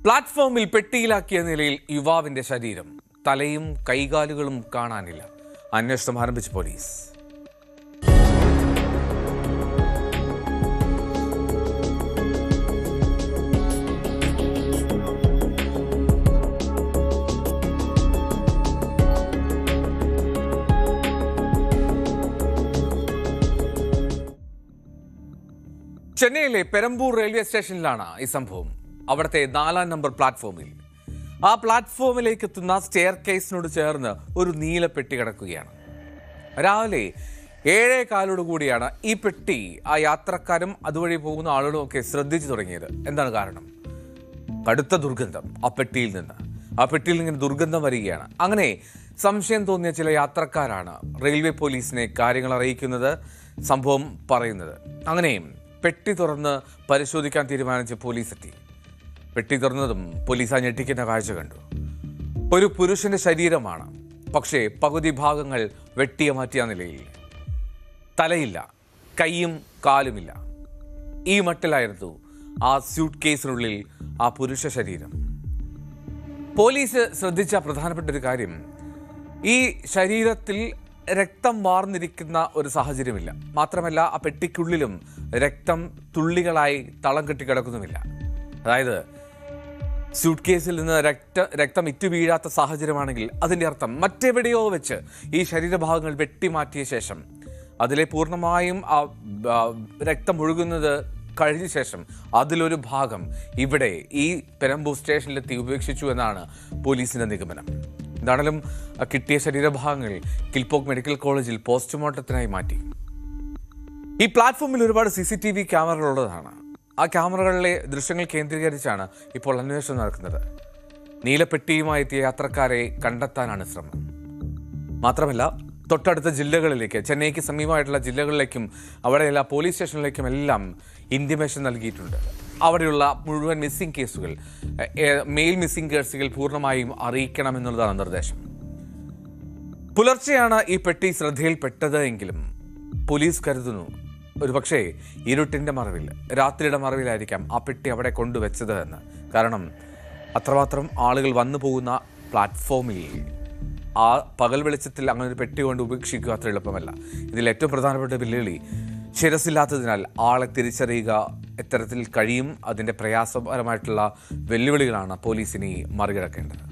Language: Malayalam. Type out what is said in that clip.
പ്ലാറ്റ്ഫോമിൽ പെട്ടിയിലാക്കിയ നിലയിൽ യുവാവിന്റെ ശരീരം, തലയും കൈകാലുകളും കാണാനില്ല. അന്വേഷണം ആരംഭിച്ച പോലീസ്. ചെന്നൈയിലെ പെരമ്പൂർ റെയിൽവേ സ്റ്റേഷനിലാണ് ഈ സംഭവം. അവിടുത്തെ 4-ാം നമ്പർ പ്ലാറ്റ്ഫോമിൽ ആ പ്ലാറ്റ്ഫോമിലേക്ക് എത്തുന്ന സ്റ്റെയർ കേസിനോട് ചേർന്ന് ഒരു നീല പെട്ടി കിടക്കുകയാണ്. രാവിലെ 7:15 കൂടിയാണ് ഈ പെട്ടി ആ യാത്രക്കാരും അതുവഴി പോകുന്ന ആളുകളും ഒക്കെ ശ്രദ്ധിച്ചു തുടങ്ങിയത്. എന്താണ് കാരണം? കടുത്ത ദുർഗന്ധം ആ പെട്ടിയിൽ നിന്ന് ദുർഗന്ധം വരികയാണ്. അങ്ങനെ സംശയം തോന്നിയ ചില യാത്രക്കാരാണ് റെയിൽവേ പോലീസിനെ കാര്യങ്ങൾ അറിയിക്കുന്നത്, സംഭവം പറയുന്നത്. അങ്ങനെയും പെട്ടി തുറന്ന് പരിശോധിക്കാൻ തീരുമാനിച്ച പോലീസ് എത്തി. പെട്ടി തുറന്നതും പോലീസ് ആ ഞെട്ടിക്കുന്ന കാഴ്ച കണ്ടു. ഒരു പുരുഷന്റെ ശരീരമാണ്, പക്ഷേ പകുതി ഭാഗങ്ങൾ വെട്ടിയ മാറ്റിയ നിലയിൽ. തലയില്ല, കൈയും കാലുമില്ല. ഈ മട്ടിലായിരുന്നു ആ സ്യൂട്ട് കേസിനുള്ളിൽ ആ പുരുഷ ശരീരം. പോലീസ് ശ്രദ്ധിച്ച പ്രധാനപ്പെട്ട ഒരു കാര്യം, ഈ ശരീരത്തിൽ രക്തം വാർന്നിരിക്കുന്ന ഒരു സാഹചര്യമില്ല. മാത്രമല്ല ആ പെട്ടിക്കുള്ളിലും രക്തം തുള്ളികളായി തളം കെട്ടിക്കിടക്കുന്നുമില്ല. അതായത് സ്യൂട്ട് കേസിൽ നിന്ന് രക്തം ഇറ്റു വീഴാത്ത സാഹചര്യമാണെങ്കിൽ അതിൻ്റെ അർത്ഥം മറ്റെവിടെയോ വെച്ച് ഈ ശരീരഭാഗങ്ങൾ വെട്ടിമാറ്റിയ ശേഷം അതിലെ പൂർണ്ണമായും രക്തം ഒഴുകുന്നത് കഴിഞ്ഞ ശേഷം അതിലൊരു ഭാഗം ഇവിടെ ഈ പെരമ്പൂർ സ്റ്റേഷനിലെത്തി ഉപേക്ഷിച്ചു എന്നാണ് പോലീസിന്റെ നിഗമനം. എന്താണെങ്കിലും കിട്ടിയ ശരീരഭാഗങ്ങൾ കിൽപോക്ക് മെഡിക്കൽ കോളേജിൽ പോസ്റ്റ്മോർട്ടത്തിനായി മാറ്റി. ഈ പ്ലാറ്റ്ഫോമിൽ ഒരുപാട് CCTV ക്യാമറകളുള്ളതാണ്. ആ ക്യാമറകളിലെ ദൃശ്യങ്ങൾ കേന്ദ്രീകരിച്ചാണ് ഇപ്പോൾ അന്വേഷണം നടക്കുന്നത്. നീലപ്പെട്ടിയുമായി എത്തിയ യാത്രക്കാരെ കണ്ടെത്താനാണ് ശ്രമം. മാത്രമല്ല തൊട്ടടുത്ത ജില്ലകളിലേക്ക്, ചെന്നൈക്ക് സമീപമായിട്ടുള്ള ജില്ലകളിലേക്കും അവിടെയുള്ള പോലീസ് സ്റ്റേഷനിലേക്കും എല്ലാം ഇൻറ്റിമേഷൻ നൽകിയിട്ടുണ്ട്. അവിടെയുള്ള മുഴുവൻ മിസ്സിംഗ് കേസുകൾ, മെയിൽ മിസ്സിംഗ് കേസുകൾ പൂർണ്ണമായും അറിയിക്കണമെന്നുള്ളതാണ് നിർദ്ദേശം. പുലർച്ചെയാണ് ഈ പെട്ടി ശ്രദ്ധയിൽപ്പെട്ടത് എങ്കിലും പോലീസ് കരുതുന്നു ഒരുപക്ഷേ ഇരുട്ടിൻ്റെ മറവിൽ, രാത്രിയുടെ മറവിലായിരിക്കാം ആ പെട്ടി അവിടെ കൊണ്ടുവച്ചത് എന്ന്. കാരണം അത്രമാത്രം ആളുകൾ വന്നു പോകുന്ന പ്ലാറ്റ്ഫോമിൽ ആ പകൽ വെളിച്ചത്തിൽ അങ്ങനെ ഒരു പെട്ടി കൊണ്ട് ഉപേക്ഷിക്കുക അത്ര എളുപ്പമല്ല. ഇതിൽ ഏറ്റവും പ്രധാനപ്പെട്ട വെല്ലുവിളി ശിരസില്ലാത്തതിനാൽ ആളെ തിരിച്ചറിയുക എത്തരത്തിൽ കഴിയും. അതിൻ്റെ പ്രയാസപരമായിട്ടുള്ള വെല്ലുവിളികളാണ് പോലീസിനെ മറികടക്കേണ്ടത്.